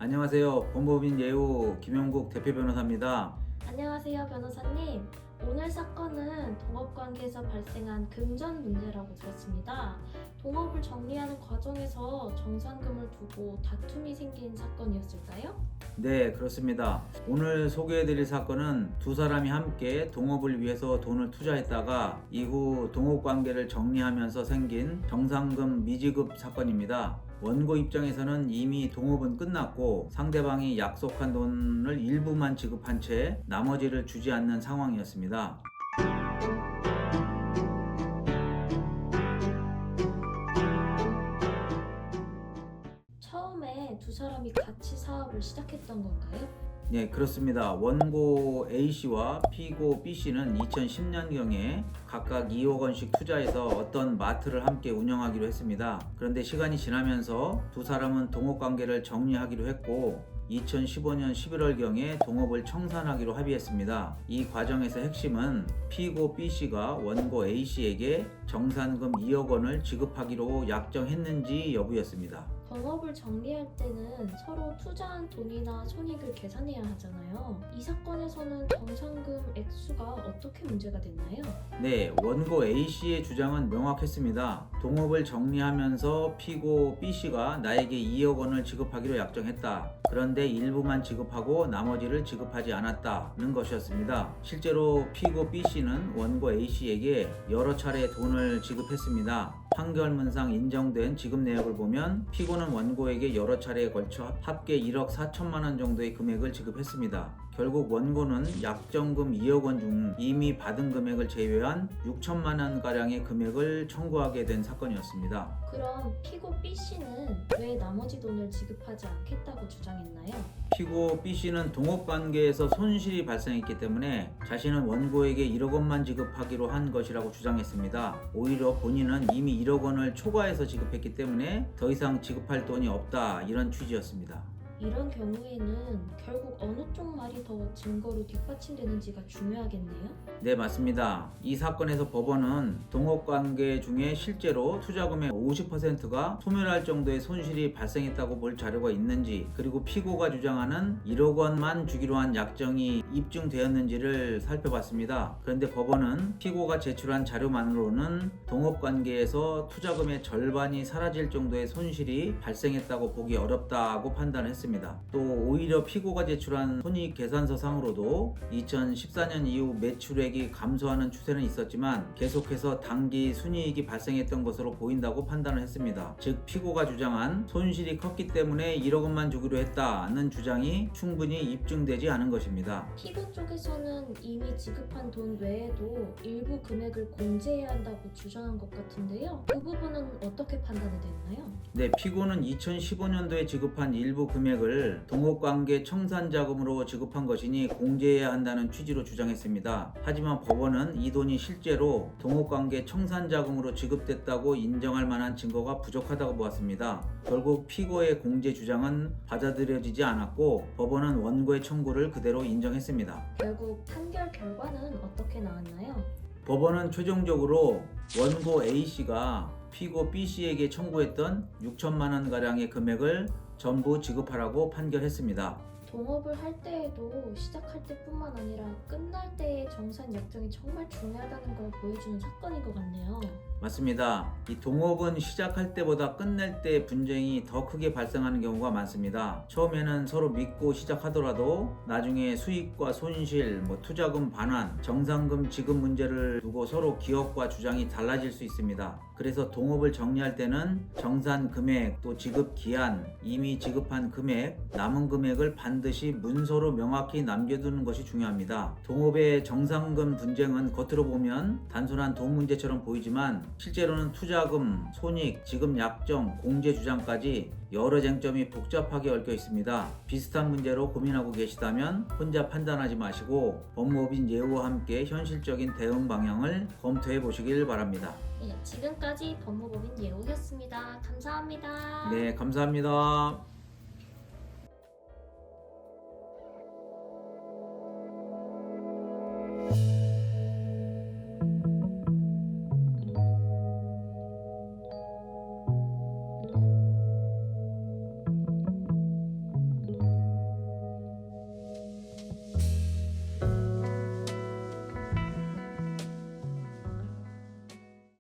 안녕하세요. 법무법인 예우 김용국 대표 변호사입니다. 안녕하세요, 변호사님. 오늘 사건은 동업관계에서 발생한 금전 문제라고 들었습니다. 동업을 정리하는 과정에서 정산금을 두고 다툼이 생긴 사건이었을까요? 네, 그렇습니다. 오늘 소개해드릴 사건은 두 사람이 함께 동업을 위해서 돈을 투자했다가 이후 동업관계를 정리하면서 생긴 정산금 미지급 사건입니다. 원고 입장에서는 이미 동업은 끝났고 상대방이 약속한 돈을 일부만 지급한 채 나머지를 주지 않는 상황이었습니다. 처음에 두 사람이 같이 사업을 시작했던 건가요? 네, 그렇습니다. 원고 A씨와 피고 B씨는 2010년경에 각각 2억 원씩 투자해서 어떤 마트를 함께 운영하기로 했습니다. 그런데 시간이 지나면서 두 사람은 동업관계를 정리하기로 했고 2015년 11월경에 동업을 청산하기로 합의했습니다. 이 과정에서 핵심은 피고 B씨가 원고 A씨에게 정산금 2억 원을 지급하기로 약정했는지 여부였습니다. 동업을 정리할 때는 서로 투자한 돈이나 손익을 계산해야 하잖아요. 이 사건에서는 정산금 액수가 어떻게 문제가 됐나요? 네, 원고 A씨의 주장은 명확했습니다. 동업을 정리하면서 피고 B씨가 나에게 2억 원을 지급하기로 약정했다. 그런데 일부만 지급하고 나머지를 지급하지 않았다는 것이었습니다. 실제로 피고 B씨는 원고 A씨에게 여러 차례 돈을 지급했습니다. 판결문상 인정된 지급 내역을 보면 피고는 원고에게 여러 차례에 걸쳐 합계 1억 4천만 원 정도의 금액을 지급했습니다. 결국 원고는 약정금 2억 원 중 이미 받은 금액을 제외한 6천만 원가량의 금액을 청구하게 된 사건이었습니다. 그럼 피고 B씨는 왜 나머지 돈을 지급하지 않겠다고 주장했나요? 피고 B씨는 동업관계에서 손실이 발생했기 때문에 자신은 원고에게 1억 원만 지급하기로 한 것이라고 주장했습니다. 오히려 본인은 이미 1억 원을 초과해서 지급했기 때문에 더 이상 지급할 돈이 없다, 이런 취지였습니다. 이런 경우에는 결국 어느 쪽 말이 더 증거로 뒷받침되는지가 중요하겠네요. 네, 맞습니다. 이 사건에서 법원은 동업관계 중에 실제로 투자금의 50%가 소멸할 정도의 손실이 발생했다고 볼 자료가 있는지, 그리고 피고가 주장하는 1억 원만 주기로 한 약정이 입증되었는지를 살펴봤습니다. 그런데 법원은 피고가 제출한 자료만으로는 동업관계에서 투자금의 절반이 사라질 정도의 손실이 발생했다고 보기 어렵다고 판단했습니다. 또 오히려 피고가 제출한 손익계산서상으로도 2014년 이후 매출액이 감소하는 추세는 있었지만 계속해서 단기 순이익이 발생했던 것으로 보인다고 판단을 했습니다. 즉 피고가 주장한 손실이 컸기 때문에 1억 원만 주기로 했다는 주장이 충분히 입증되지 않은 것입니다. 피고 쪽에서는 이미 지급한 돈 외에도 일부 금액을 공제해야 한다고 주장한 것 같은데요. 그 부분은 어떻게 판단이 됐나요? 네, 피고는 2015년도에 지급한 일부 금액을 동업관계 청산자금으로 지급한 것이니 공제해야 한다는 취지로 주장했습니다. 하지만 법원은 이 돈이 실제로 동업관계 청산자금으로 지급됐다고 인정할 만한 증거가 부족하다고 보았습니다. 결국 피고의 공제 주장은 받아들여지지 않았고 법원은 원고의 청구를 그대로 인정했습니다. 결국 판결 결과는 어떻게 나왔나요? 법원은 최종적으로 원고 A씨가 피고 B씨에게 청구했던 6천만 원가량의 금액을 전부 지급하라고 판결했습니다. 동업을 할 때에도 시작할 때뿐만 아니라 끝날 때의 정산 약정이 정말 중요하다는 걸 보여주는 사건인 것 같네요. 맞습니다. 이 동업은 시작할 때보다 끝낼 때 분쟁이 더 크게 발생하는 경우가 많습니다. 처음에는 서로 믿고 시작하더라도 나중에 수익과 손실, 투자금 반환, 정산금 지급 문제를 두고 서로 기업과 주장이 달라질 수 있습니다. 그래서 동업을 정리할 때는 정산 금액, 또 지급 기한, 이미 지급한 금액, 남은 금액을 반드시 문서로 명확히 남겨두는 것이 중요합니다. 동업의 정산금 분쟁은 겉으로 보면 단순한 돈 문제처럼 보이지만 실제로는 투자금, 손익, 지급 약정, 공제 주장까지 여러 쟁점이 복잡하게 얽혀 있습니다. 비슷한 문제로 고민하고 계시다면 혼자 판단하지 마시고 법무법인 예우와 함께 현실적인 대응 방향을 검토해 보시길 바랍니다. 네, 지금까지 법무법인 예우였습니다. 감사합니다. 네, 감사합니다.